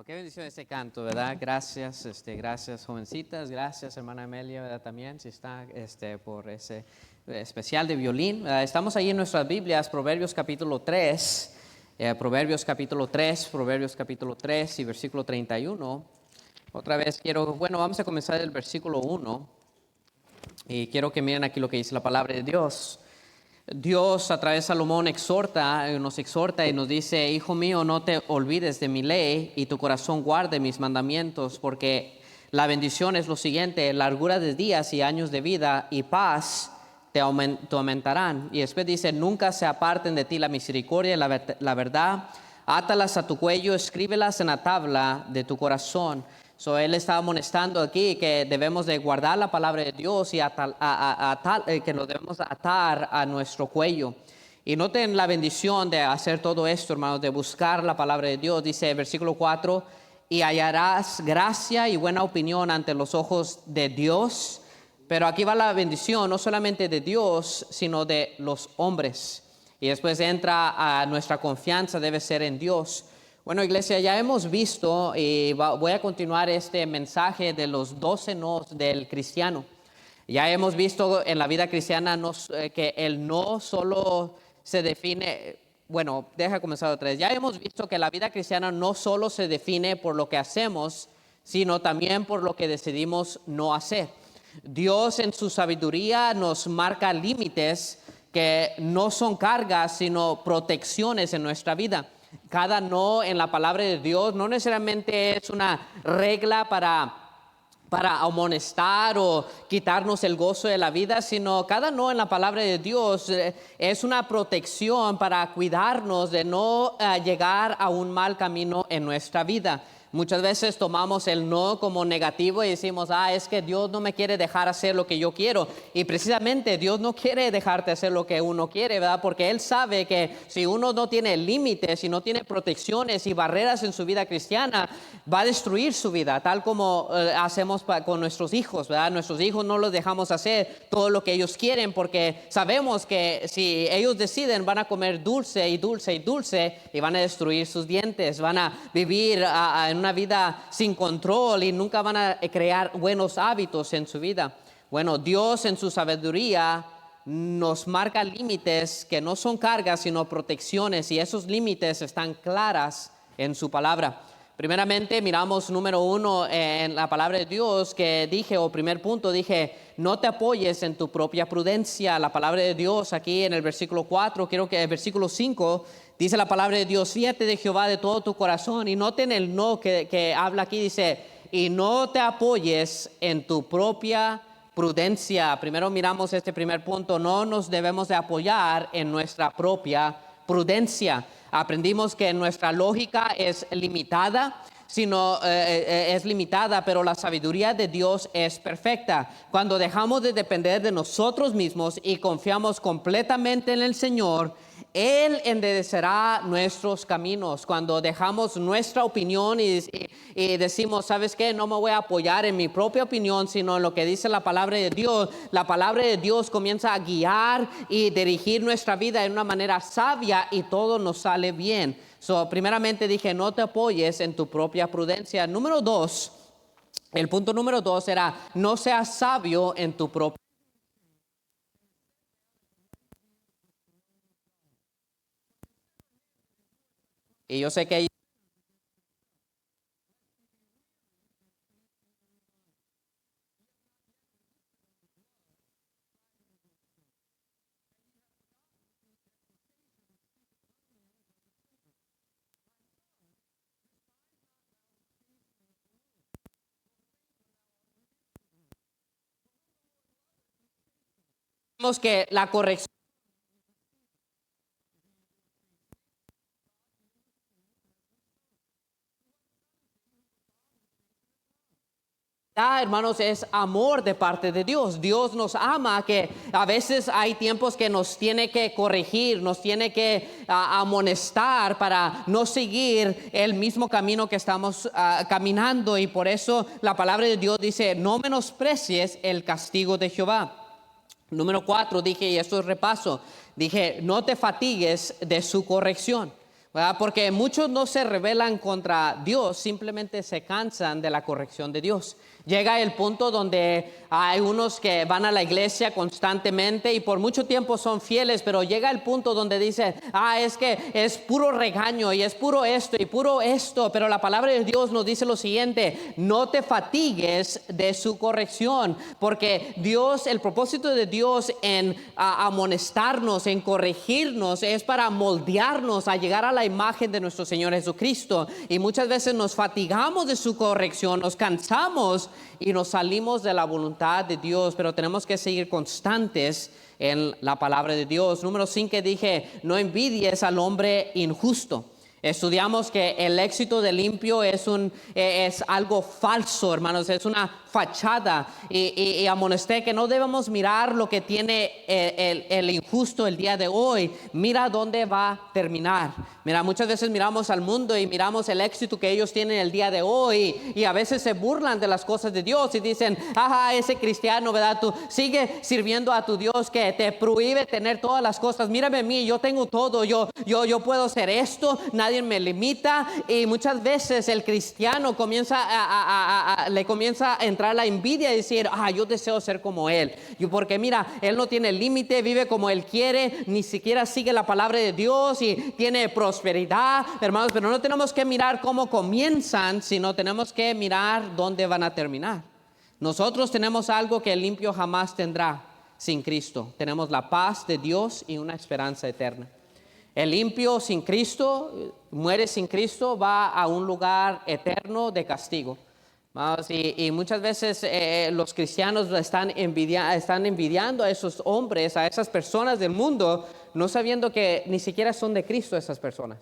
Qué bendición ese canto, ¿verdad? Gracias, gracias jovencitas, gracias hermana Amelia, ¿verdad? También, si está, por ese especial de violín. Estamos ahí en nuestras Biblias, Proverbios capítulo 3, Proverbios capítulo 3 y versículo 31. Otra vez vamos a comenzar el versículo 1 y quiero que miren aquí lo que dice la palabra de Dios. Dios a través de Salomón nos exhorta y nos dice: Hijo mío, no te olvides de mi ley y tu corazón guarde mis mandamientos, porque la bendición es lo siguiente: largura de días y años de vida y paz te aumentarán. Y después dice: nunca se aparten de ti la misericordia y la verdad, átalas a tu cuello, escríbelas en la tabla de tu corazón. Él está amonestando aquí que debemos de guardar la palabra de Dios y que lo debemos atar a nuestro cuello. Y noten la bendición de hacer todo esto, hermanos, de buscar la palabra de Dios. Dice el versículo 4, y hallarás gracia y buena opinión ante los ojos de Dios. Pero aquí va la bendición, no solamente de Dios, sino de los hombres. Y después entra a nuestra confianza, debe ser en Dios. Bueno, iglesia, ya hemos visto y voy a continuar este mensaje de los 12 nos del cristiano. Ya hemos visto en la vida cristiana que el no solo se define, deja comenzar otra vez. Ya hemos visto que la vida cristiana no solo se define por lo que hacemos, sino también por lo que decidimos no hacer. Dios en su sabiduría nos marca límites que no son cargas, sino protecciones en nuestra vida. Cada no en la palabra de Dios no necesariamente es una regla para amonestar o quitarnos el gozo de la vida, sino cada no en la palabra de Dios es una protección para cuidarnos de no llegar a un mal camino en nuestra vida. Muchas veces tomamos el no como negativo y decimos: es que Dios no me quiere dejar hacer lo que yo quiero. Y precisamente Dios no quiere dejarte hacer lo que uno quiere, ¿verdad? Porque Él sabe que si uno no tiene límites, si no tiene protecciones y barreras en su vida cristiana, va a destruir su vida, tal como hacemos con nuestros hijos, ¿verdad? Nuestros hijos no los dejamos hacer todo lo que ellos quieren porque sabemos que si ellos deciden van a comer dulce y van a destruir sus dientes, van a vivir en una vida sin control y nunca van a crear buenos hábitos en su vida. Bueno, Dios en su sabiduría nos marca límites que no son cargas sino protecciones, y esos límites están claras en su palabra. Primeramente miramos número 1 en la palabra de Dios primer punto, no te apoyes en tu propia prudencia. La palabra de Dios aquí en el versículo 4, quiero que el versículo 5 dice la palabra de Dios: fíate de Jehová de todo tu corazón. Y noten el no que habla aquí, dice: y no te apoyes en tu propia prudencia. Primero miramos este primer punto: no nos debemos de apoyar en nuestra propia prudencia. Aprendimos que nuestra lógica es limitada, pero la sabiduría de Dios es perfecta. Cuando dejamos de depender de nosotros mismos y confiamos completamente en el Señor, Él enderecerá nuestros caminos. Cuando dejamos nuestra opinión y decimos: ¿sabes qué? No me voy a apoyar en mi propia opinión, sino en lo que dice la palabra de Dios. La palabra de Dios comienza a guiar y dirigir nuestra vida de una manera sabia y todo nos sale bien. Primeramente no te apoyes en tu propia prudencia. El punto número 2 era: no seas sabio en tu propia. Y yo sé que que la corrección, hermanos, es amor de parte de Dios. Dios nos ama, que a veces hay tiempos que nos tiene que corregir, nos tiene que amonestar para no seguir el mismo camino que estamos caminando. Y por eso la palabra de Dios dice: no menosprecies el castigo de Jehová. Número 4, y esto es repaso, no te fatigues de su corrección. ¿verdad? Porque muchos no se rebelan contra Dios, simplemente se cansan de la corrección de Dios. Llega el punto donde hay unos que van a la iglesia constantemente y por mucho tiempo son fieles, pero llega el punto donde dicen, es que es puro regaño y es puro esto y puro esto, pero la palabra de Dios nos dice lo siguiente: no te fatigues de su corrección, porque Dios, el propósito de Dios en amonestarnos, en corregirnos, es para moldearnos a llegar a la imagen de nuestro Señor Jesucristo. Y muchas veces nos fatigamos de su corrección, nos cansamos y nos salimos de la voluntad de Dios, pero tenemos que seguir constantes en la palabra de Dios. Número 5 dije, no envidies al hombre injusto. Estudiamos que el éxito del impío es algo falso, hermanos, es una fachada, y amonesté que no debemos mirar lo que tiene el injusto el día de hoy. Mira dónde va a terminar. Mira, muchas veces miramos al mundo y miramos el éxito que ellos tienen el día de hoy, y a veces se burlan de las cosas de Dios y dicen, ese cristiano, ¿verdad? Tú sigue sirviendo a tu Dios que te prohíbe tener todas las cosas. Mírame a mí, yo tengo todo, yo puedo hacer esto, nadie me limita. Y muchas veces el cristiano le comienza a entrar la envidia y decir, yo deseo ser como él, porque mira, él no tiene límite, vive como él quiere, ni siquiera sigue la palabra de Dios y tiene prosperidad, hermanos. Pero no tenemos que mirar cómo comienzan, sino tenemos que mirar dónde van a terminar. Nosotros tenemos algo que el impío jamás tendrá sin Cristo. Tenemos la paz de Dios y una esperanza eterna. El impío sin Cristo, muere sin Cristo, va a un lugar eterno de castigo. Y muchas veces los cristianos están envidiando a esos hombres, a esas personas del mundo, no sabiendo que ni siquiera son de Cristo esas personas.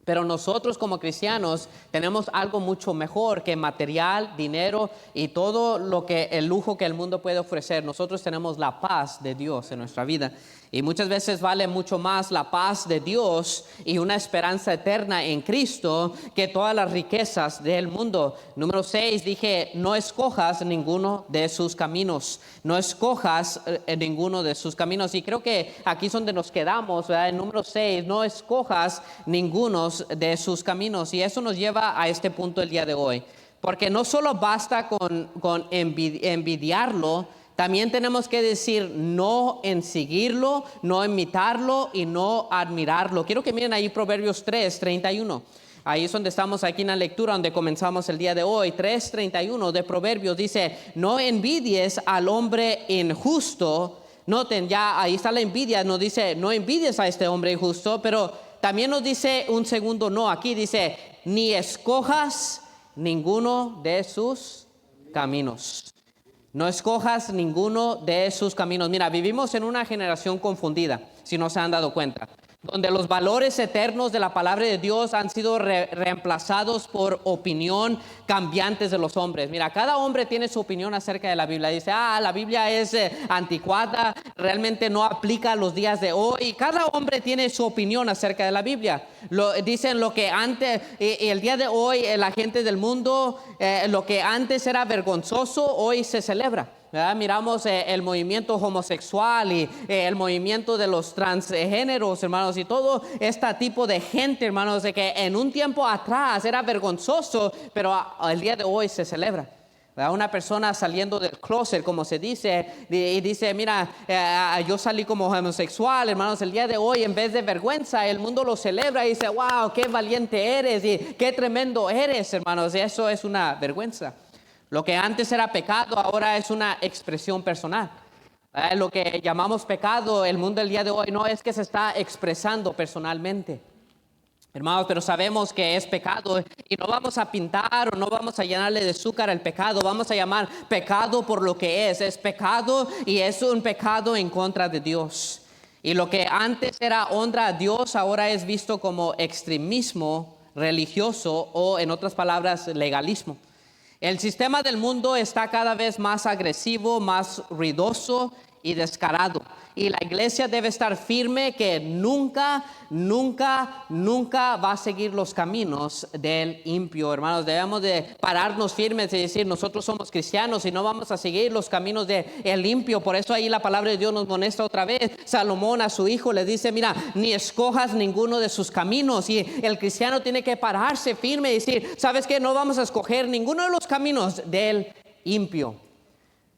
Pero nosotros como cristianos tenemos algo mucho mejor que material, dinero y todo el lujo que el mundo puede ofrecer. Nosotros tenemos la paz de Dios en nuestra vida. Y muchas veces vale mucho más la paz de Dios y una esperanza eterna en Cristo que todas las riquezas del mundo. Número 6, dije, no escojas ninguno de sus caminos. No escojas ninguno de sus caminos. Y creo que aquí es donde nos quedamos, ¿verdad? En número 6, no escojas ninguno de sus caminos. Y eso nos lleva a este punto el día de hoy. Porque no solo basta con envidiarlo, también tenemos que decir no en seguirlo, no imitarlo y no admirarlo. Quiero que miren ahí Proverbios 3:31. Ahí es donde estamos aquí en la lectura, donde comenzamos el día de hoy. 3:31 de Proverbios dice, no envidies al hombre injusto. Noten, ya ahí está la envidia. Nos dice, no envidies a este hombre injusto, pero también nos dice un segundo no. Aquí dice, ni escojas ninguno de sus caminos. No escojas ninguno de sus caminos. Mira, vivimos en una generación confundida, si no se han dado cuenta, donde los valores eternos de la palabra de Dios han sido reemplazados por opinión cambiantes de los hombres. Mira, cada hombre tiene su opinión acerca de la Biblia. Dice, la Biblia es anticuada, realmente no aplica a los días de hoy. Y cada hombre tiene su opinión acerca de la Biblia. Dicen lo que antes, y el día de hoy, la gente del mundo, lo que antes era vergonzoso, hoy se celebra. ¿Verdad? Miramos el movimiento homosexual y el movimiento de los transgéneros, hermanos, y todo este tipo de gente, hermanos, de que en un tiempo atrás era vergonzoso, pero el día de hoy se celebra. ¿Verdad? Una persona saliendo del closet, como se dice, y dice, mira, yo salí como homosexual, hermanos, el día de hoy, en vez de vergüenza, el mundo lo celebra y dice, wow, qué valiente eres y qué tremendo eres, hermanos, y eso es una vergüenza. Lo que antes era pecado, ahora es una expresión personal. Lo que llamamos pecado, el mundo del día de hoy, no es que se está expresando personalmente. Hermanos, pero sabemos que es pecado y no vamos a pintar o no vamos a llenarle de azúcar el pecado. Vamos a llamar pecado por lo que es. Es pecado y es un pecado en contra de Dios. Y lo que antes era honra a Dios, ahora es visto como extremismo religioso o, en otras palabras, legalismo. El sistema del mundo está cada vez más agresivo, más ruidoso y descarado. Y la iglesia debe estar firme que nunca va a seguir los caminos del impío. Hermanos, debemos de pararnos firmes y decir, nosotros somos cristianos y no vamos a seguir los caminos del impío. Por eso ahí la palabra de Dios nos amonesta otra vez. Salomón a su hijo le dice, mira, ni escojas ninguno de sus caminos. Y el cristiano tiene que pararse firme y decir, ¿sabes qué? No vamos a escoger ninguno de los caminos del impío.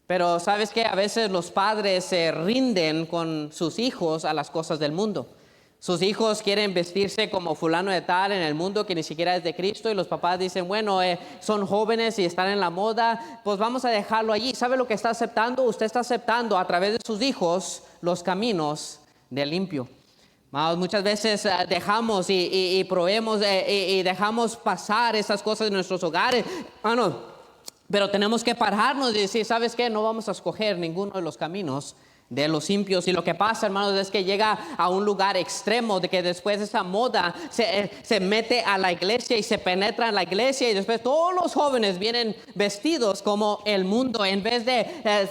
Pero ¿sabes qué? A veces los padres se rinden con sus hijos a las cosas del mundo. Sus hijos quieren vestirse como fulano de tal en el mundo que ni siquiera es de Cristo, y los papás dicen, bueno, son jóvenes y están en la moda, pues vamos a dejarlo allí. ¿Sabe lo que está aceptando? Usted está aceptando a través de sus hijos los caminos del impío. Muchas veces dejamos y probemos y dejamos pasar esas cosas en nuestros hogares. Pero tenemos que pararnos y decir, ¿sabes qué? No vamos a escoger ninguno de los caminos de los impios. Y lo que pasa, hermanos, es que llega a un lugar extremo de que después esa moda se mete a la iglesia y se penetra en la iglesia, y después todos los jóvenes vienen vestidos como el mundo, en vez de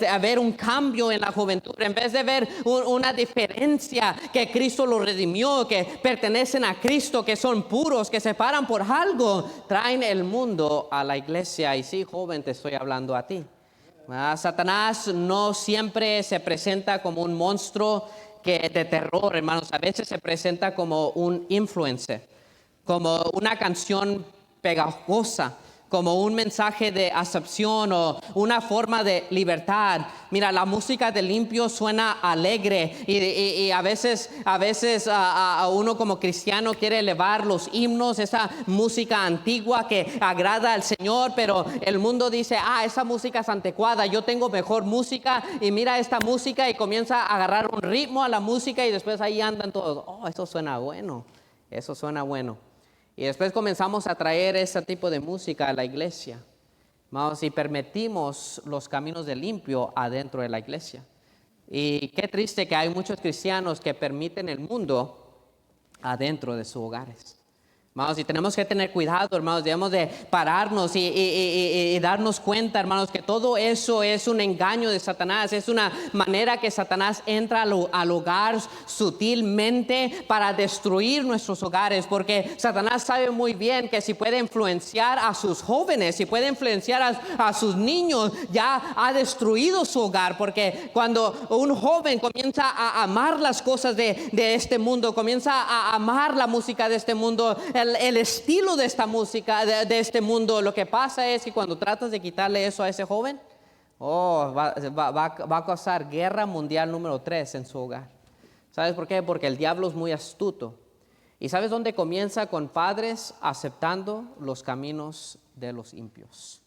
haber un cambio en la juventud, en vez de ver una diferencia, que Cristo los redimió, que pertenecen a Cristo, que son puros, que se paran por algo, traen el mundo a la iglesia. Y sí, joven, te estoy hablando a ti. Satanás no siempre se presenta como un monstruo de terror, hermanos. A veces se presenta como un influencer, como una canción pegajosa, como un mensaje de acepción o una forma de libertad. Mira, la música del impío suena alegre y a veces a uno como cristiano quiere elevar los himnos, esa música antigua que agrada al Señor, pero el mundo dice, esa música es anticuada, yo tengo mejor música, y mira esta música y comienza a agarrar un ritmo a la música y después ahí andan todos, eso suena bueno, eso suena bueno. Y después comenzamos a traer ese tipo de música a la iglesia. Vamos, y permitimos los caminos del impío adentro de la iglesia. Y qué triste que hay muchos cristianos que permiten el mundo adentro de sus hogares. Hermanos, y tenemos que tener cuidado, hermanos, debemos de pararnos y darnos cuenta, hermanos, que todo eso es un engaño de Satanás, es una manera que Satanás entra al hogar sutilmente para destruir nuestros hogares, porque Satanás sabe muy bien que si puede influenciar a sus jóvenes, si puede influenciar a sus niños, ya ha destruido su hogar, porque cuando un joven comienza a amar las cosas de este mundo, comienza a amar la música de este mundo, el estilo de esta música, de este mundo, lo que pasa es que cuando tratas de quitarle eso a ese joven, va a causar guerra mundial número 3 en su hogar. ¿Sabes por qué? Porque el diablo es muy astuto. ¿Y sabes dónde comienza? Con padres aceptando los caminos de los impios.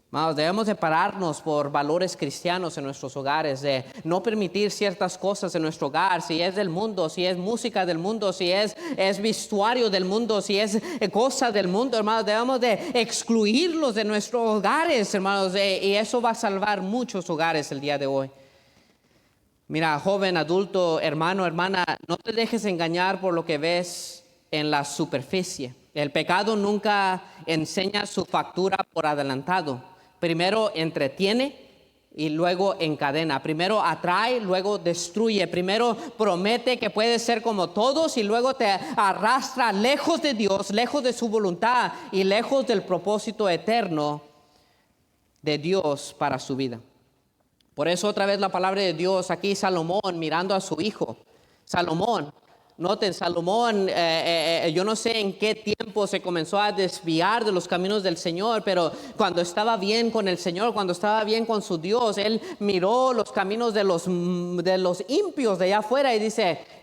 Hermanos, debemos de pararnos por valores cristianos en nuestros hogares, de no permitir ciertas cosas en nuestro hogar, si es del mundo, si es música del mundo, si es vestuario del mundo, si es cosa del mundo, hermanos, debemos de excluirlos de nuestros hogares, hermanos, y eso va a salvar muchos hogares el día de hoy. Mira, joven, adulto, hermano, hermana, no te dejes engañar por lo que ves en la superficie. El pecado nunca enseña su factura por adelantado. Primero entretiene y luego encadena. Primero atrae, luego destruye. Primero promete que puedes ser como todos y luego te arrastra lejos de Dios, lejos de su voluntad y lejos del propósito eterno de Dios para su vida. Por eso otra vez la palabra de Dios aquí, Salomón mirando a su hijo. Salomón, noten, Salomón, yo no sé en qué tiempo se comenzó a desviar de los caminos del Señor, pero cuando estaba bien con el Señor, cuando estaba bien con su Dios, él miró los caminos de los impios de allá afuera y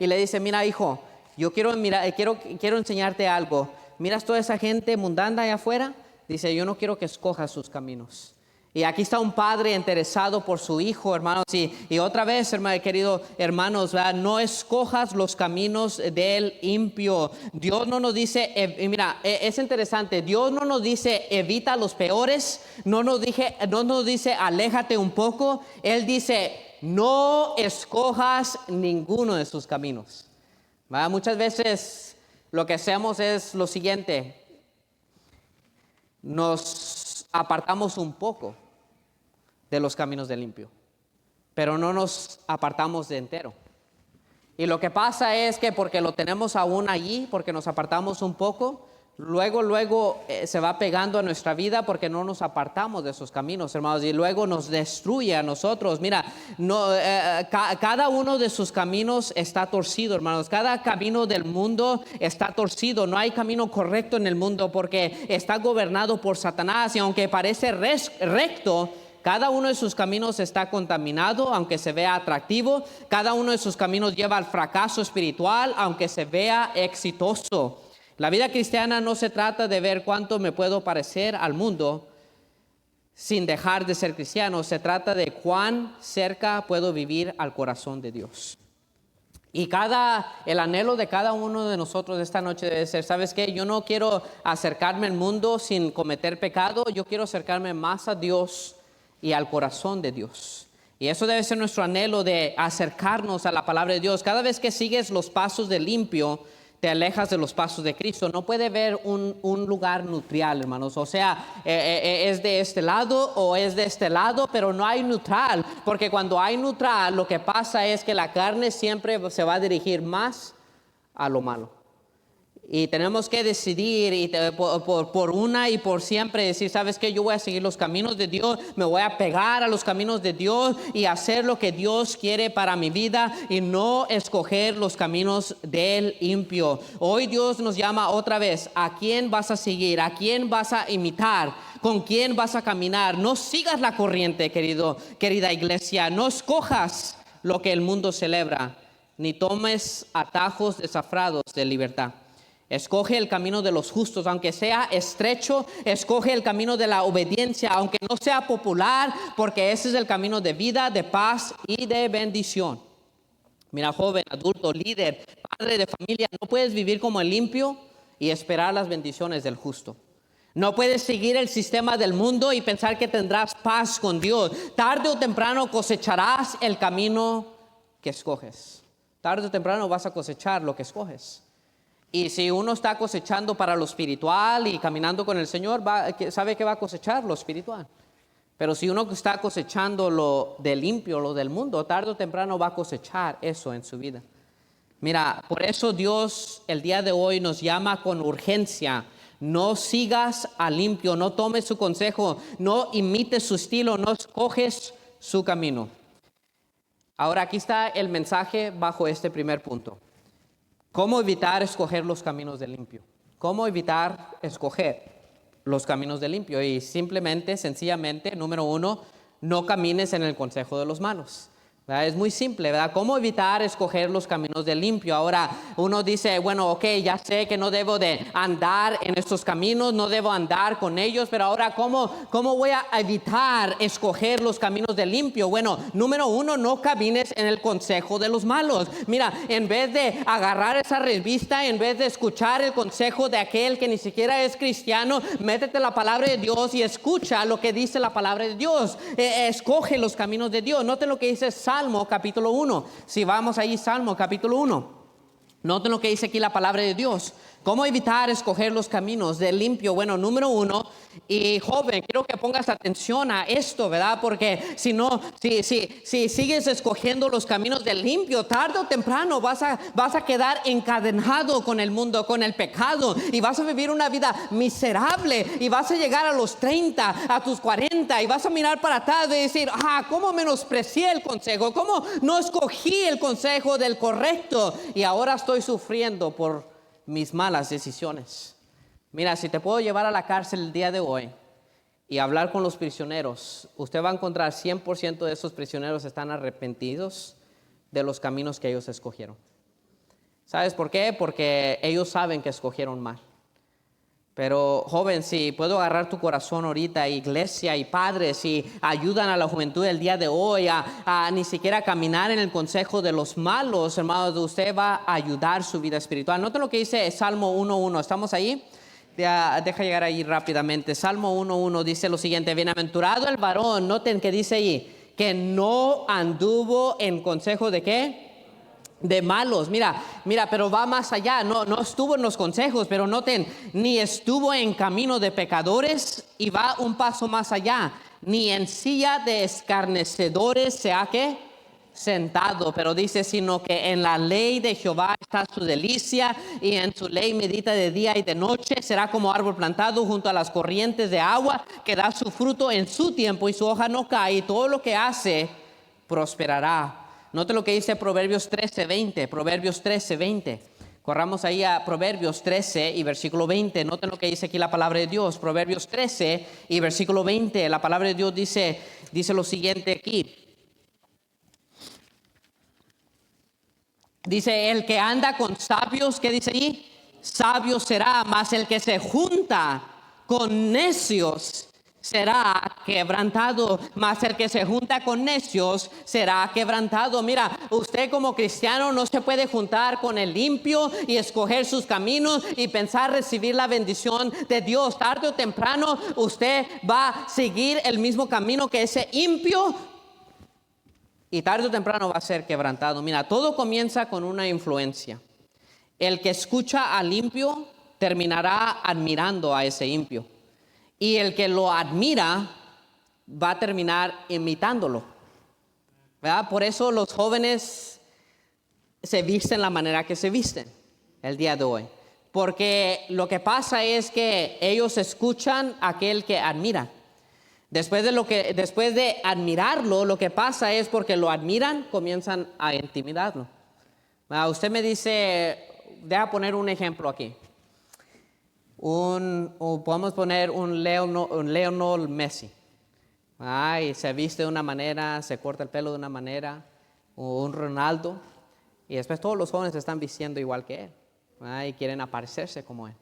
le dice, mira hijo, yo quiero enseñarte algo. ¿Miras toda esa gente mundana allá afuera? Dice, yo no quiero que escojas sus caminos. Y aquí está un padre interesado por su hijo, hermanos. Y otra vez, queridos hermanos, ¿verdad? No escojas los caminos del impío. Dios no nos dice, mira, es interesante. Dios no nos dice evita los peores. No nos dice aléjate un poco. Él dice no escojas ninguno de sus caminos. ¿Verdad? Muchas veces lo que hacemos es lo siguiente. Nos apartamos un poco de los caminos del impío. pero no nos apartamos de entero. Y lo que pasa es que porque lo tenemos aún allí, porque nos apartamos un poco, luego se va pegando a nuestra vida porque no nos apartamos de esos caminos, hermanos, y luego nos destruye a nosotros. Mira, cada uno de sus caminos está torcido, hermanos. Cada camino del mundo está torcido. No hay camino correcto en el mundo porque está gobernado por Satanás, y aunque parece recto, cada uno de sus caminos está contaminado, aunque se vea atractivo. Cada uno de sus caminos lleva al fracaso espiritual, aunque se vea exitoso. La vida cristiana no se trata de ver cuánto me puedo parecer al mundo sin dejar de ser cristiano. Se trata de cuán cerca puedo vivir al corazón de Dios. Y el anhelo de cada uno de nosotros esta noche debe ser, ¿sabes qué? Yo no quiero acercarme al mundo sin cometer pecado. Yo quiero acercarme más a Dios y al corazón de Dios. Y eso debe ser nuestro anhelo, de acercarnos a la palabra de Dios. Cada vez que sigues los pasos de limpio, te alejas de los pasos de Cristo. No puede haber un lugar neutral, hermanos. O sea, es de este lado o es de este lado, pero no hay neutral. Porque cuando hay neutral, lo que pasa es que la carne siempre se va a dirigir más a lo malo. Y tenemos que decidir por una y por siempre decir, ¿sabes qué? Yo voy a seguir los caminos de Dios, me voy a pegar a los caminos de Dios y hacer lo que Dios quiere para mi vida, y no escoger los caminos del impío. Hoy Dios nos llama otra vez: ¿a quién vas a seguir? ¿A quién vas a imitar? ¿Con quién vas a caminar? No sigas la corriente, querida iglesia. No escojas lo que el mundo celebra, ni tomes atajos desaforados de libertad. Escoge el camino de los justos, aunque sea estrecho. Escoge el camino de la obediencia, aunque no sea popular, porque ese es el camino de vida, de paz y de bendición. Mira, joven, adulto, líder, padre de familia, no puedes vivir como el limpio y esperar las bendiciones del justo. No puedes seguir el sistema del mundo y pensar que tendrás paz con Dios. Tarde o temprano cosecharás el camino que escoges. Tarde o temprano vas a cosechar lo que escoges. Y si uno está cosechando para lo espiritual y caminando con el Señor, sabe que va a cosechar lo espiritual. Pero si uno está cosechando lo del limpio, lo del mundo, tarde o temprano va a cosechar eso en su vida. Mira, por eso Dios el día de hoy nos llama con urgencia: no sigas al limpio, no tomes su consejo, no imites su estilo, no escoges su camino. Ahora, aquí está el mensaje bajo este primer punto. ¿Cómo evitar escoger los caminos del limpio? ¿Cómo evitar escoger los caminos del limpio? Y sencillamente, número 1, no camines en el consejo de los malos. ¿Verdad? Es muy simple, ¿verdad? ¿Cómo evitar escoger los caminos del limpio? Ahora, uno dice, bueno, ok, ya sé que no debo de andar en estos caminos, no debo andar con ellos, pero ahora, ¿cómo voy a evitar escoger los caminos del limpio? Bueno, número 1, no camines en el consejo de los malos. Mira, en vez de agarrar esa revista, en vez de escuchar el consejo de aquel que ni siquiera es cristiano, métete la palabra de Dios y escucha lo que dice la palabra de Dios. Escoge los caminos de Dios. Noten lo que dice Salmo capítulo 1. Si vamos ahí, Salmo capítulo 1. Noten lo que dice aquí la palabra de Dios. ¿Cómo evitar escoger los caminos del limpio? Bueno, número 1, y joven, quiero que pongas atención a esto, ¿verdad? Porque si sigues escogiendo los caminos del limpio, tarde o temprano vas a quedar encadenado con el mundo, con el pecado, y vas a vivir una vida miserable, y vas a llegar a los 30, a tus 40, y vas a mirar para atrás y decir, ¿cómo menosprecié el consejo? ¿Cómo no escogí el consejo del correcto? Y ahora estoy sufriendo por mis malas decisiones. Mira, si te puedo llevar a la cárcel el día de hoy y hablar con los prisioneros, usted va a encontrar 100% de esos prisioneros están arrepentidos de los caminos que ellos escogieron. ¿Sabes por qué? Porque ellos saben que escogieron mal. Pero joven, si puedo agarrar tu corazón ahorita, iglesia y padres, si ayudan a la juventud del día de hoy a ni siquiera caminar en el consejo de los malos, hermanos, usted va a ayudar su vida espiritual. Noten lo que dice Salmo 1:1. ¿Estamos ahí? Deja llegar ahí rápidamente. Salmo 1:1 dice lo siguiente: bienaventurado el varón, noten que dice ahí, que no anduvo en consejo de ¿qué? de malos. Mira, pero va más allá. No estuvo en los consejos, pero noten, ni estuvo en camino de pecadores, y va un paso más allá. Ni en silla de escarnecedores se ha que sentado, pero dice, sino que en la ley de Jehová está su delicia, y en su ley medita de día y de noche. Será como árbol plantado junto a las corrientes de agua, que da su fruto en su tiempo, y su hoja no cae, y todo lo que hace prosperará. Note lo que dice Proverbios 13:20. Proverbios 13:20. Corramos ahí a Proverbios 13 y versículo 20. Noten lo que dice aquí la palabra de Dios. Proverbios 13 y versículo 20. La palabra de Dios dice lo siguiente aquí. Dice, el que anda con sabios, ¿qué dice ahí? Sabio será, mas el que se junta con necios será quebrantado, mas el que se junta con necios será quebrantado. Mira, usted como cristiano no se puede juntar con el limpio y escoger sus caminos y pensar recibir la bendición de Dios. Tarde o temprano usted va a seguir el mismo camino que ese impío, y tarde o temprano va a ser quebrantado. Mira, todo comienza con una influencia. El que escucha al impío terminará admirando a ese impío, y el que lo admira va a terminar imitándolo, ¿verdad? Por eso los jóvenes se visten la manera que se visten el día de hoy, porque lo que pasa es que ellos escuchan a aquel que admira. Después de admirarlo, lo que pasa es, porque lo admiran, comienzan a intimidarlo. Usted me dice, deja poner un ejemplo aquí. Podemos poner un Lionel Messi. Y se viste de una manera, se corta el pelo de una manera, o un Ronaldo, y después todos los jóvenes se están vistiendo igual que él, y quieren aparecerse como él.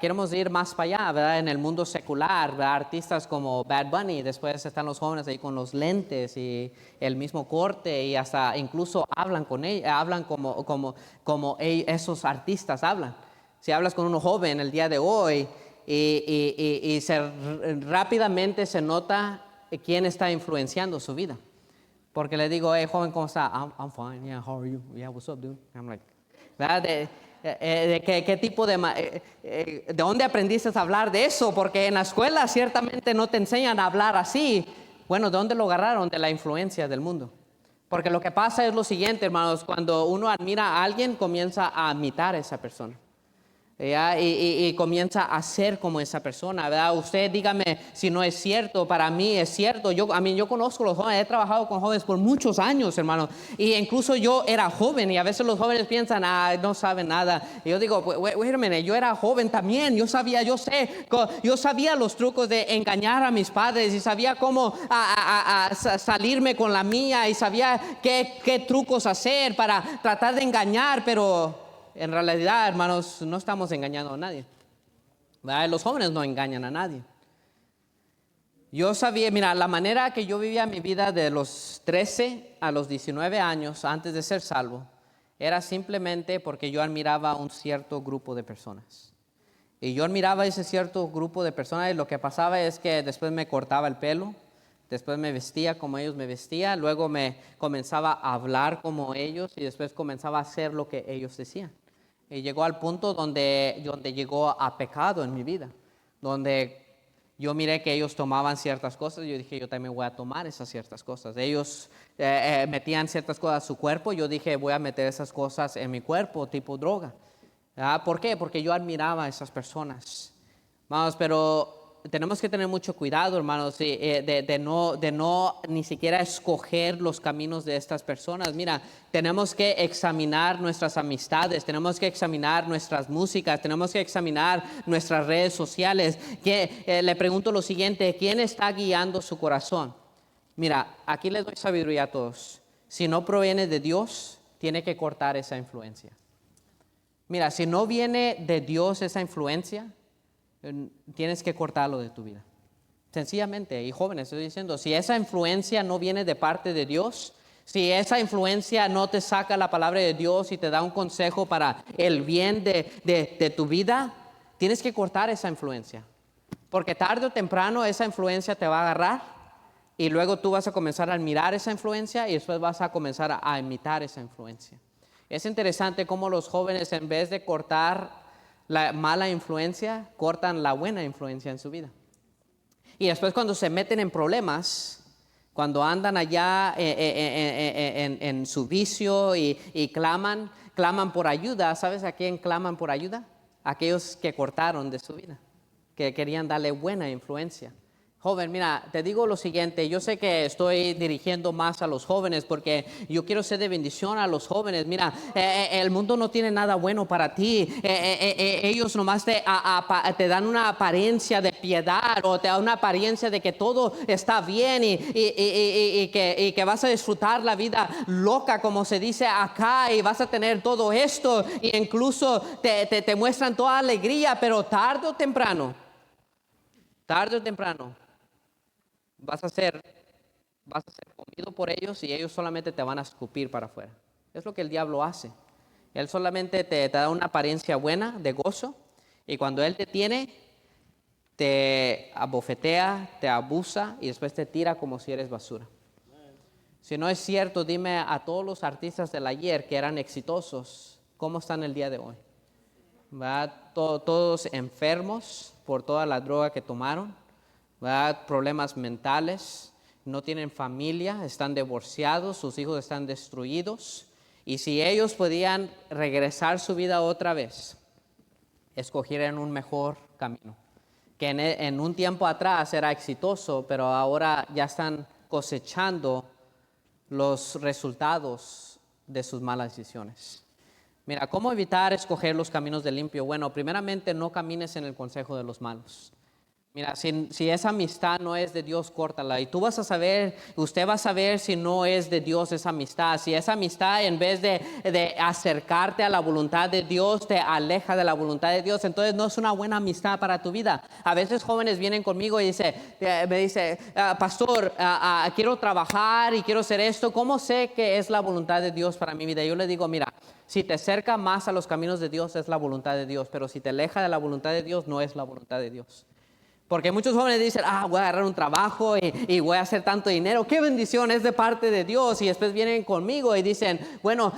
Queremos ir más para allá, ¿verdad? En el mundo secular, ¿verdad? Artistas como Bad Bunny, después están los jóvenes ahí con los lentes y el mismo corte, y hasta incluso hablan con ellos, hablan como esos artistas hablan. Si hablas con un joven el día de hoy, y rápidamente se nota quién está influenciando su vida. Porque le digo, hey, joven, ¿cómo está? I'm fine, yeah, how are you? Yeah, what's up, dude? I'm like, ¿verdad? ¿Qué tipo de dónde aprendiste a hablar de eso? Porque en la escuela ciertamente no te enseñan a hablar así. Bueno, ¿de dónde lo agarraron? De la influencia del mundo. Porque lo que pasa es lo siguiente, hermanos, cuando uno admira a alguien, comienza a imitar a esa persona. Y comienza a ser como esa persona, ¿verdad? Usted dígame si no es cierto. Para mí es cierto. Yo conozco a los jóvenes, he trabajado con jóvenes por muchos años, hermano, y incluso yo era joven, y a veces los jóvenes piensan, no saben nada, y yo digo, wait a minute, yo era joven también, yo sabía los trucos de engañar a mis padres, y sabía cómo salirme con la mía, y sabía qué trucos hacer para tratar de engañar, pero en realidad, hermanos, no estamos engañando a nadie, ¿verdad? Los jóvenes no engañan a nadie. Yo sabía, mira, la manera que yo vivía mi vida de los 13 a los 19 años antes de ser salvo era simplemente porque yo admiraba a un cierto grupo de personas. Y yo admiraba a ese cierto grupo de personas, y lo que pasaba es que después me cortaba el pelo, después me vestía como ellos me vestían, luego me comenzaba a hablar como ellos, y después comenzaba a hacer lo que ellos decían. Y llegó al punto donde llegó a pecado en mi vida, donde yo miré que ellos tomaban ciertas cosas, y yo dije, yo también voy a tomar esas ciertas cosas. Ellos metían ciertas cosas a su cuerpo, yo dije, voy a meter esas cosas en mi cuerpo, tipo droga. ¿Por qué? Porque yo admiraba a esas personas. Vamos, pero tenemos que tener mucho cuidado, hermanos, de no ni siquiera escoger los caminos de estas personas. Mira, tenemos que examinar nuestras amistades, tenemos que examinar nuestras músicas, tenemos que examinar nuestras redes sociales. Le pregunto lo siguiente, ¿quién está guiando su corazón? Mira, aquí les doy sabiduría a todos. Si no proviene de Dios, tiene que cortar esa influencia. Mira, si no viene de Dios esa influencia, tienes que cortarlo de tu vida. Sencillamente, y jóvenes, estoy diciendo, si esa influencia no viene de parte de Dios, si esa influencia no te saca la palabra de Dios y te da un consejo para el bien de tu vida, tienes que cortar esa influencia. Porque tarde o temprano esa influencia te va a agarrar, y luego tú vas a comenzar a admirar esa influencia, y después vas a comenzar a imitar esa influencia. Es interesante cómo los jóvenes, en vez de cortar la mala influencia, cortan la buena influencia en su vida. Y después cuando se meten en problemas, cuando andan allá en su vicio y claman por ayuda, ¿sabes a quién claman por ayuda? Aquellos que cortaron de su vida, que querían darle buena influencia. Joven, mira, te digo lo siguiente, yo sé que estoy dirigiendo más a los jóvenes porque yo quiero ser de bendición a los jóvenes. Mira, el mundo no tiene nada bueno para ti. Ellos nomás te dan una apariencia de piedad o te dan una apariencia de que todo está bien y que vas a disfrutar la vida loca, como se dice acá, y vas a tener todo esto, e incluso te muestran toda alegría, pero tarde o temprano, vas a ser comido por ellos y ellos solamente te van a escupir para afuera. Es lo que el diablo hace. Él solamente te da una apariencia buena de gozo y cuando él te tiene, te abofetea, te abusa y después te tira como si eres basura. Si no es cierto, dime a todos los artistas del ayer que eran exitosos, ¿cómo están el día de hoy? Todos enfermos por toda la droga que tomaron, problemas mentales, no tienen familia, están divorciados, sus hijos están destruidos. Y si ellos podían regresar su vida otra vez, escogieran un mejor camino, que en un tiempo atrás era exitoso, pero ahora ya están cosechando los resultados de sus malas decisiones. Mira, ¿cómo evitar escoger los caminos del limpio? Bueno, primeramente no camines en el consejo de los malos. Mira, si esa amistad no es de Dios, córtala. Y usted va a saber si no es de Dios esa amistad. Si esa amistad, en vez de acercarte a la voluntad de Dios, te aleja de la voluntad de Dios, entonces no es una buena amistad para tu vida. A veces jóvenes vienen conmigo y me dice, pastor, quiero trabajar y quiero hacer esto. ¿Cómo sé que es la voluntad de Dios para mi vida? Yo le digo, mira, si te acerca más a los caminos de Dios, es la voluntad de Dios. Pero si te aleja de la voluntad de Dios, no es la voluntad de Dios. Porque muchos jóvenes dicen, voy a agarrar un trabajo y voy a hacer tanto dinero. ¡Qué bendición! Es de parte de Dios. Y después vienen conmigo y dicen, bueno,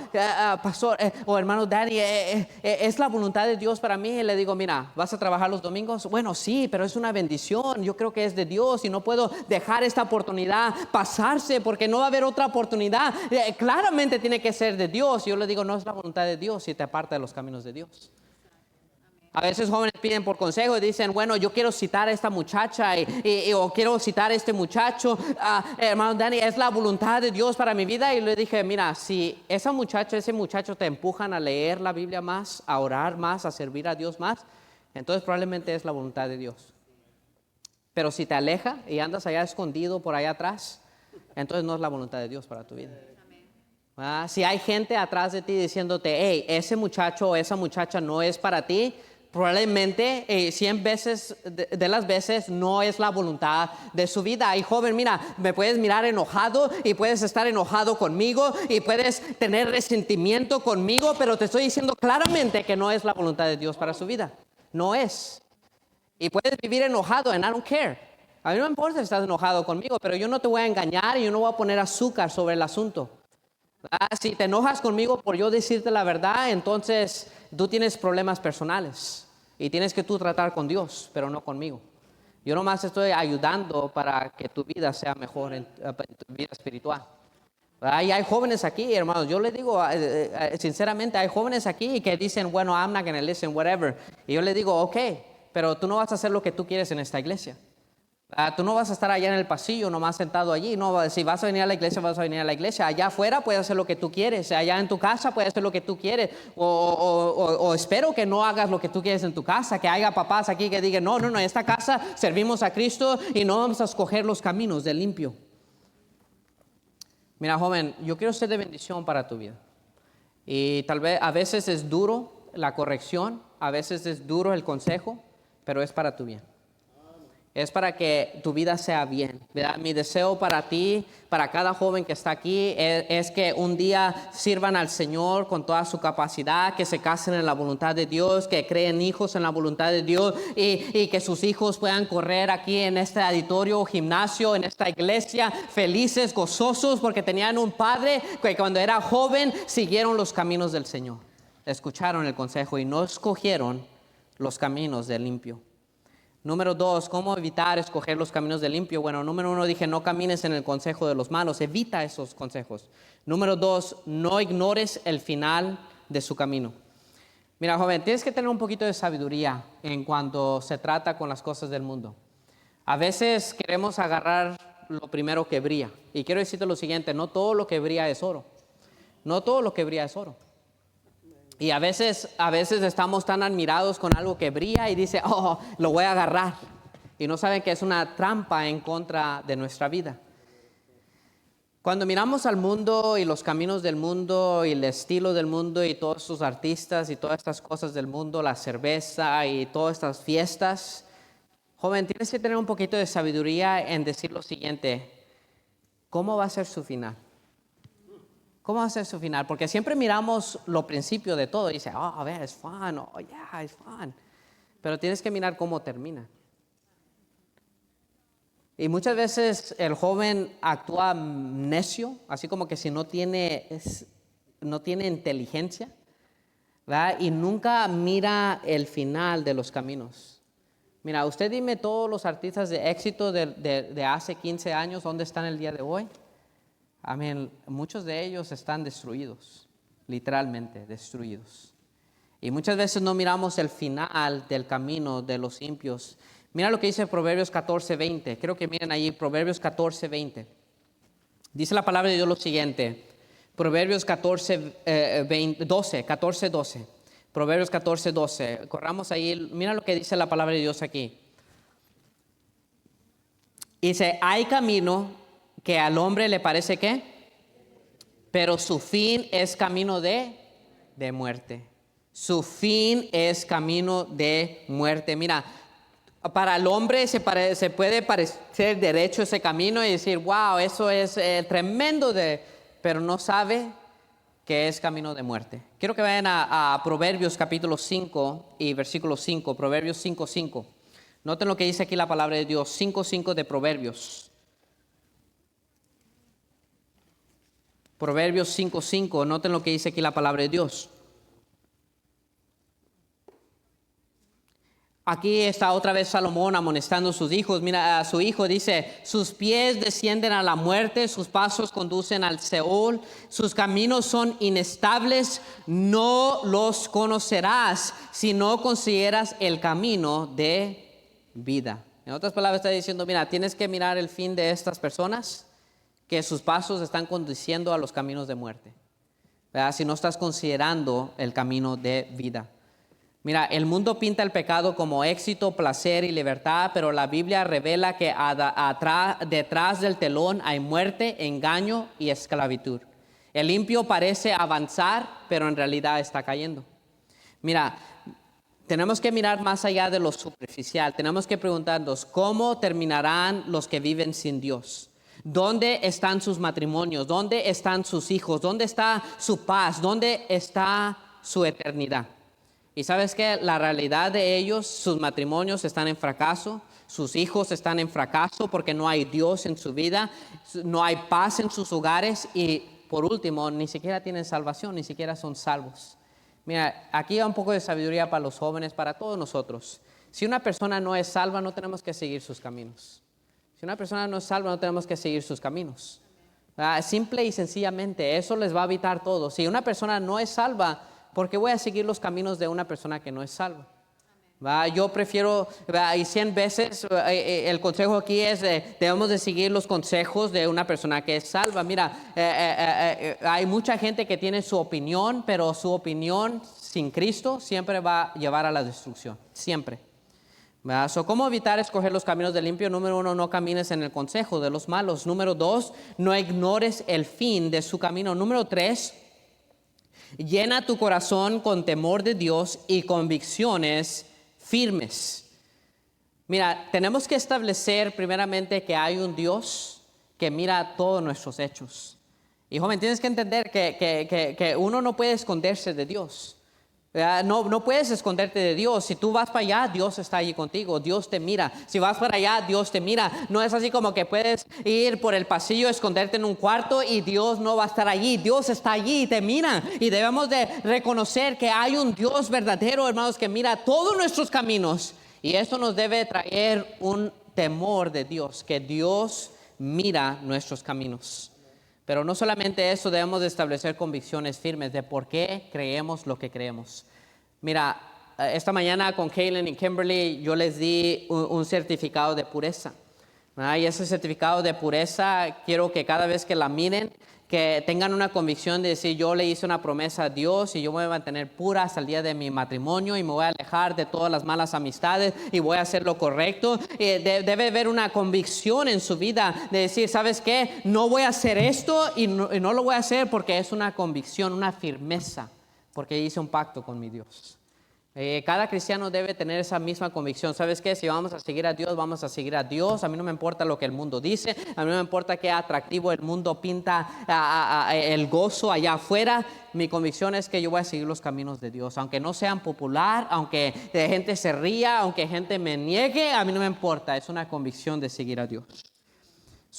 pastor o hermano Danny, ¿es la voluntad de Dios para mí? Y le digo, mira, ¿vas a trabajar los domingos? Bueno, sí, pero es una bendición. Yo creo que es de Dios y no puedo dejar esta oportunidad pasarse porque no va a haber otra oportunidad. Claramente tiene que ser de Dios. Y yo le digo, no es la voluntad de Dios si te aparta de los caminos de Dios. A veces jóvenes piden por consejo y dicen, bueno, yo quiero citar a esta muchacha o quiero citar a este muchacho. Hermano Danny, ¿es la voluntad de Dios para mi vida? Y le dije, mira, si ese muchacho te empujan a leer la Biblia más, a orar más, a servir a Dios más, entonces probablemente es la voluntad de Dios. Pero si te aleja y andas allá escondido por allá atrás, entonces no es la voluntad de Dios para tu vida. Si hay gente atrás de ti diciéndote, hey, ese muchacho o esa muchacha no es para ti, probablemente 100 veces de las veces no es la voluntad de su vida. Y joven, mira, me puedes mirar enojado y puedes estar enojado conmigo y puedes tener resentimiento conmigo, pero te estoy diciendo claramente que no es la voluntad de Dios para su vida. No es. Y puedes vivir enojado and I don't care. A mí no me importa si estás enojado conmigo, pero yo no te voy a engañar y yo no voy a poner azúcar sobre el asunto. Si te enojas conmigo por yo decirte la verdad, entonces tú tienes problemas personales y tienes que tú tratar con Dios, pero no conmigo. Yo nomás estoy ayudando para que tu vida sea mejor en tu vida espiritual. Y hay jóvenes aquí, hermanos, yo les digo sinceramente, hay jóvenes aquí que dicen, bueno, I'm not going to listen, whatever. Y yo les digo, ok, pero tú no vas a hacer lo que tú quieres en esta iglesia. Tú no vas a estar allá en el pasillo nomás sentado allí. No, si vas a venir a la iglesia, vas a venir a la iglesia. Allá afuera puedes hacer lo que tú quieres. Allá en tu casa puedes hacer lo que tú quieres. O espero que no hagas lo que tú quieres en tu casa. Que haya papás aquí que digan, no, en esta casa servimos a Cristo y no vamos a escoger los caminos del limpio. Mira, joven, yo quiero ser de bendición para tu vida. Y tal vez a veces es duro la corrección, a veces es duro el consejo, pero es para tu bien. Es para que tu vida sea bien, ¿verdad? Mi deseo para ti, para cada joven que está aquí, es que un día sirvan al Señor con toda su capacidad, que se casen en la voluntad de Dios, que creen hijos en la voluntad de Dios y que sus hijos puedan correr aquí en este auditorio o gimnasio, en esta iglesia, felices, gozosos, porque tenían un padre que cuando era joven siguieron los caminos del Señor. Escucharon el consejo y no escogieron los caminos del limpio. Número 2, ¿cómo evitar escoger los caminos del limpio? Bueno, número 1 dije, no camines en el consejo de los malos, evita esos consejos. Número 2, no ignores el final de su camino. Mira, joven, tienes que tener un poquito de sabiduría en cuanto se trata con las cosas del mundo. A veces queremos agarrar lo primero que brilla. Y quiero decirte lo siguiente, no todo lo que brilla es oro. No todo lo que brilla es oro. Y a veces estamos tan admirados con algo que brilla y dice, oh, lo voy a agarrar. Y no saben que es una trampa en contra de nuestra vida. Cuando miramos al mundo y los caminos del mundo y el estilo del mundo y todos sus artistas y todas estas cosas del mundo, la cerveza y todas estas fiestas, joven, tienes que tener un poquito de sabiduría en decir lo siguiente, ¿cómo va a ser su final? ¿Cómo va a ser su final? Porque siempre miramos lo principio de todo y dice, oh, a ver, es fun, oh, yeah, es fun. Pero tienes que mirar cómo termina. Y muchas veces el joven actúa necio, así como que si no tiene inteligencia, ¿verdad? Y nunca mira el final de los caminos. Mira, usted dime todos los artistas de éxito de hace 15 años, ¿dónde están el día de hoy? Amén. Muchos de ellos están destruidos, literalmente destruidos. Y muchas veces no miramos el final del camino de los impios. Mira lo que dice Proverbios 14:20. Creo que miren ahí, Proverbios 14:20. Dice la palabra de Dios lo siguiente. Proverbios 14:12. Proverbios 14:12. Corramos ahí. Mira lo que dice la palabra de Dios aquí. Dice, hay camino que al hombre le parece ¿qué? Pero su fin es camino de muerte. Su fin es camino de muerte. Mira, para el hombre se puede parecer derecho ese camino y decir, wow, eso es tremendo, pero no sabe que es camino de muerte. Quiero que vayan a Proverbios capítulo 5 y versículo 5, Proverbios 5:5. Noten lo que dice aquí la palabra de Dios, 5:5 de Proverbios. Proverbios 5:5, noten lo que dice aquí la palabra de Dios. Aquí está otra vez Salomón amonestando a sus hijos. Mira, a su hijo dice, sus pies descienden a la muerte, sus pasos conducen al Seol, sus caminos son inestables, no los conocerás si no consideras el camino de vida. En otras palabras está diciendo, mira, tienes que mirar el fin de estas personas, que sus pasos están conduciendo a los caminos de muerte, ¿verdad? Si no estás considerando el camino de vida. Mira, el mundo pinta el pecado como éxito, placer y libertad, pero la Biblia revela que detrás del telón hay muerte, engaño y esclavitud. El impío parece avanzar, pero en realidad está cayendo. Mira, tenemos que mirar más allá de lo superficial. Tenemos que preguntarnos, ¿cómo terminarán los que viven sin Dios? ¿Dónde están sus matrimonios? ¿Dónde están sus hijos? ¿Dónde está su paz? ¿Dónde está su eternidad? Y sabes que la realidad de ellos, sus matrimonios están en fracaso, sus hijos están en fracaso porque no hay Dios en su vida, no hay paz en sus hogares y por último, ni siquiera tienen salvación, ni siquiera son salvos. Mira, aquí va un poco de sabiduría para los jóvenes, para todos nosotros. Si una persona no es salva, no tenemos que seguir sus caminos. Si una persona no es salva, no tenemos que seguir sus caminos. Simple y sencillamente, eso les va a evitar todo. Si una persona no es salva, ¿por qué voy a seguir los caminos de una persona que no es salva? Yo prefiero, y 100 veces, el consejo aquí es, debemos de seguir los consejos de una persona que es salva. Mira, hay mucha gente que tiene su opinión, pero su opinión sin Cristo siempre va a llevar a la destrucción, siempre. ¿Cómo evitar escoger los caminos del limpio? Número 1, no camines en el consejo de los malos. Número 2, no ignores el fin de su camino. Número 3, llena tu corazón con temor de Dios y convicciones firmes. Mira, tenemos que establecer primeramente que hay un Dios que mira todos nuestros hechos. Y joven, tienes que entender que uno no puede esconderse de Dios. No puedes esconderte de Dios. Si tú vas para allá, Dios está allí contigo. Dios te mira. Si vas para allá, Dios te mira. No es así como que puedes ir por el pasillo, esconderte en un cuarto y Dios no va a estar allí. Dios está allí y te mira. Y debemos de reconocer que hay un Dios verdadero, hermanos, que mira todos nuestros caminos. Y esto nos debe traer un temor de Dios, que Dios mira nuestros caminos. Pero no solamente eso, debemos de establecer convicciones firmes de por qué creemos lo que creemos. Mira, esta mañana con Kaylin y Kimberly yo les di un certificado de pureza. Y ese certificado de pureza quiero que cada vez que la miren, que tengan una convicción de decir, yo le hice una promesa a Dios y yo me voy a mantener pura hasta el día de mi matrimonio y me voy a alejar de todas las malas amistades y voy a hacer lo correcto. Debe haber una convicción en su vida de decir, ¿sabes qué? No voy a hacer esto y no lo voy a hacer porque es una convicción, una firmeza, porque hice un pacto con mi Dios. Cada cristiano debe tener esa misma convicción. ¿Sabes qué? Si vamos a seguir a Dios, vamos a seguir a Dios. A mí no me importa lo que el mundo dice. A mí no me importa qué atractivo el mundo pinta el gozo allá afuera. Mi convicción es que yo voy a seguir los caminos de Dios. Aunque no sean popular, aunque la gente se ría, aunque gente me niegue, a mí no me importa. Es una convicción de seguir a Dios.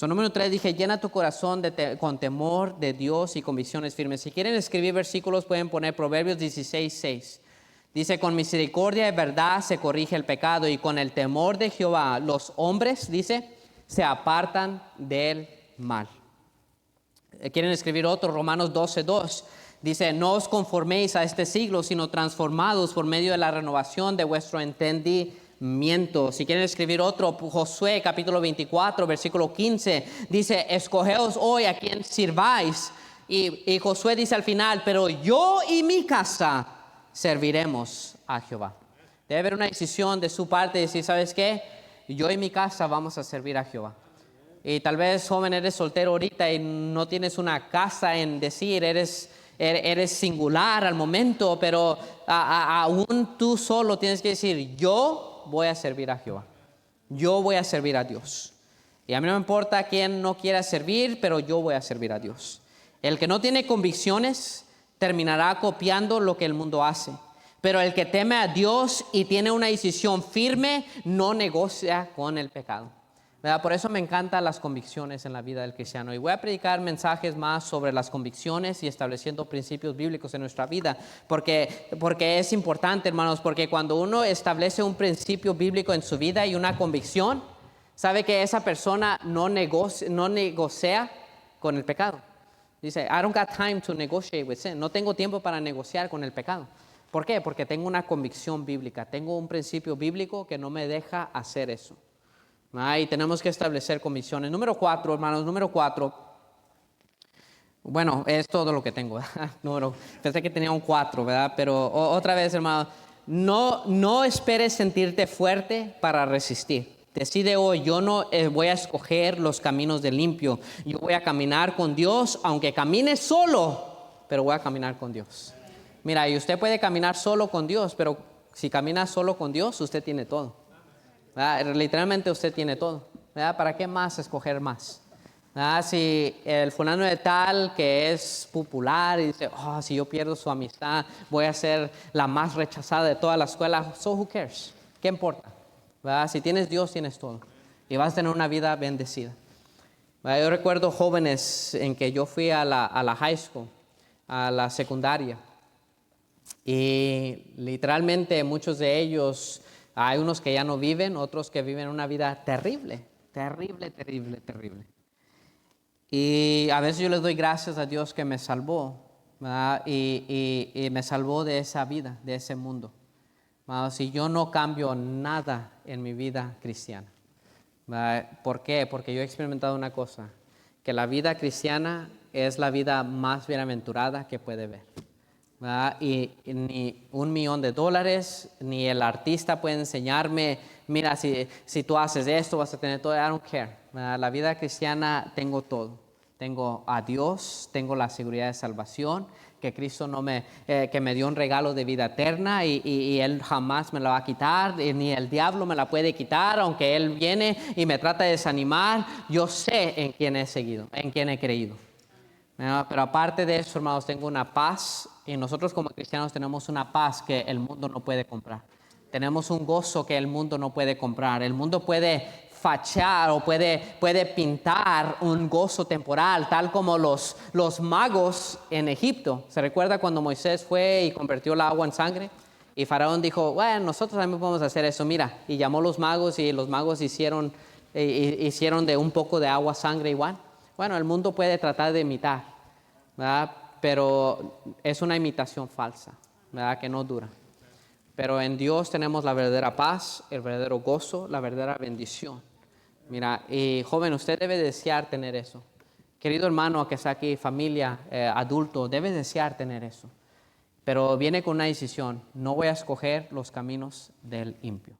Número 3, dije, llena tu corazón con temor de Dios y convicciones firmes. Si quieren escribir versículos, pueden poner Proverbios 16:6. Dice, con misericordia y verdad se corrige el pecado y con el temor de Jehová los hombres, dice, se apartan del mal. Quieren escribir otro, Romanos 12:2. Dice, no os conforméis a este siglo, sino transformados por medio de la renovación de vuestro entendimiento. Si quieren escribir otro, Josué capítulo 24, versículo 15. Dice, escogeos hoy a quien sirváis. Y Josué dice al final, pero yo y mi casa serviremos a Jehová. Debe haber una decisión de su parte de decir, ¿sabes qué? Yo y mi casa vamos a servir a Jehová. Y tal vez, joven, eres soltero ahorita y no tienes una casa en decir, eres singular al momento, pero aún tú solo tienes que decir, yo voy a servir a Jehová. Yo voy a servir a Dios. Y a mí no me importa quién no quiera servir, pero yo voy a servir a Dios. El que no tiene convicciones terminará copiando lo que el mundo hace. Pero el que teme a Dios y tiene una decisión firme, no negocia con el pecado. ¿Verdad? Por eso me encantan las convicciones en la vida del cristiano. Y voy a predicar mensajes más sobre las convicciones y estableciendo principios bíblicos en nuestra vida. Porque es importante, hermanos, porque cuando uno establece un principio bíblico en su vida y una convicción, sabe que esa persona no negocia con el pecado. Dice, I don't got time to negotiate with sin. No tengo tiempo para negociar con el pecado. ¿Por qué? Porque tengo una convicción bíblica. Tengo un principio bíblico que no me deja hacer eso. Y tenemos que establecer convicciones. Número 4, hermanos, número 4. Bueno, es todo lo que tengo. Pensé que tenía un 4, ¿verdad? Pero otra vez, hermano, no esperes sentirte fuerte para resistir. Decide hoy, yo no voy a escoger los caminos de limpio. Yo voy a caminar con Dios, aunque camine solo, pero voy a caminar con Dios. Mira, y usted puede caminar solo con Dios, pero si camina solo con Dios, usted tiene todo. ¿Verdad? Literalmente usted tiene todo. ¿Verdad? ¿Para qué más escoger más? ¿Verdad? Si el fulano de tal que es popular y dice, si yo pierdo su amistad, voy a ser la más rechazada de toda la escuela. So who cares? ¿Qué importa? ¿Verdad? Si tienes Dios, tienes todo. Y vas a tener una vida bendecida. ¿Verdad? Yo recuerdo jóvenes en que yo fui a la high school, a la secundaria. Y literalmente muchos de ellos, hay unos que ya no viven, otros que viven una vida terrible. Y a veces yo les doy gracias a Dios que me salvó, ¿verdad? Y me salvó de esa vida, de ese mundo. Si yo no cambio nada en mi vida cristiana. ¿Por qué? Porque yo he experimentado una cosa, que la vida cristiana es la vida más bienaventurada que puede ver. Y ni $1,000,000, ni el artista puede enseñarme, mira, si tú haces esto vas a tener todo. I don't care. La vida cristiana tengo todo. Tengo a Dios, tengo la seguridad de salvación, que Cristo no que me dio un regalo de vida eterna y Él jamás me la va a quitar, ni el diablo me la puede quitar, aunque Él viene y me trata de desanimar. Yo sé en quién he seguido, en quién he creído. Pero aparte de eso, hermanos, tengo una paz, y nosotros como cristianos tenemos una paz que el mundo no puede comprar. Tenemos un gozo que el mundo no puede comprar. El mundo puede fachar o puede pintar un gozo temporal, tal como los magos en Egipto. ¿Se recuerda cuando Moisés fue y convirtió el agua en sangre? Y Faraón dijo, bueno, nosotros también podemos hacer eso, mira. Y llamó a los magos, y los magos hicieron de un poco de agua sangre igual. Bueno, el mundo puede tratar de imitar, ¿verdad? Pero es una imitación falsa, ¿verdad? Que no dura. Pero en Dios tenemos la verdadera paz, el verdadero gozo, la verdadera bendición. Mira, y joven, usted debe desear tener eso. Querido hermano que está aquí, familia, adulto, debe desear tener eso. Pero viene con una decisión: no voy a escoger los caminos del impío.